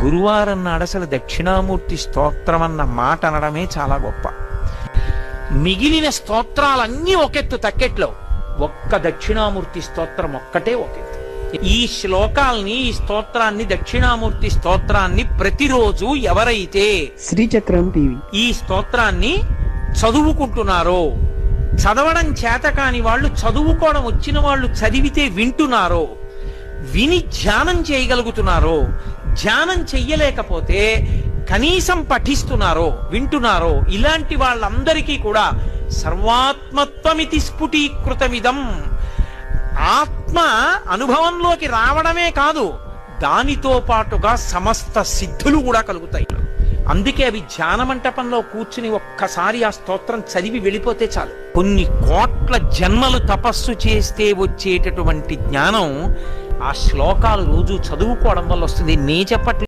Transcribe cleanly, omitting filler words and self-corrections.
గురువారం నాడు అసలు దక్షిణామూర్తి స్తోత్రం అన్న మాట అనడమే చాలా గొప్ప. మిగిలిన స్తోత్రాలన్నీ ఒకెత్తు తక్కెట్లో, ఒక్క దక్షిణామూర్తి స్తోత్రం ఒక్కటే ఒకెత్తు. ఈ శ్లోకాల్ని, ఈ స్తోత్రాన్ని, దక్షిణామూర్తి స్తోత్రాన్ని ప్రతిరోజు ఎవరైతే శ్రీచక్రం టీవీ ఈ స్తోత్రాన్ని చదువుకుంటున్నారో, చదవడం చేత కాని వాళ్ళు, చదువుకోవడం వచ్చిన వాళ్ళు చదివితే వింటున్నారో, విని ధ్యానం చేయగలుగుతున్నారో, ధ్యానం చెయ్యలేకపోతే కనీసం పఠిస్తున్నారో, వింటున్నారో, ఇలాంటి వాళ్ళందరికీ కూడా సర్వాత్మత్వమితి స్ఫుటీకృతమిదం, ఆత్మ అనుభవంలోకి రావడమే కాదు, దానితో పాటుగా సమస్త సిద్ధులు కూడా కలుగుతాయి. అందుకే అవి ధ్యాన మంటపంలో కూర్చుని ఒక్కసారి ఆ స్తోత్రం చదివి వెళ్ళిపోతే చాలు. కొన్ని కోట్ల జన్మలు తపస్సు చేస్తే వచ్చేటటువంటి జ్ఞానం ఆ శ్లోకాలు రోజు చదువుకోవడం వల్ల వస్తుంది. నే చెప్పట్లేదు.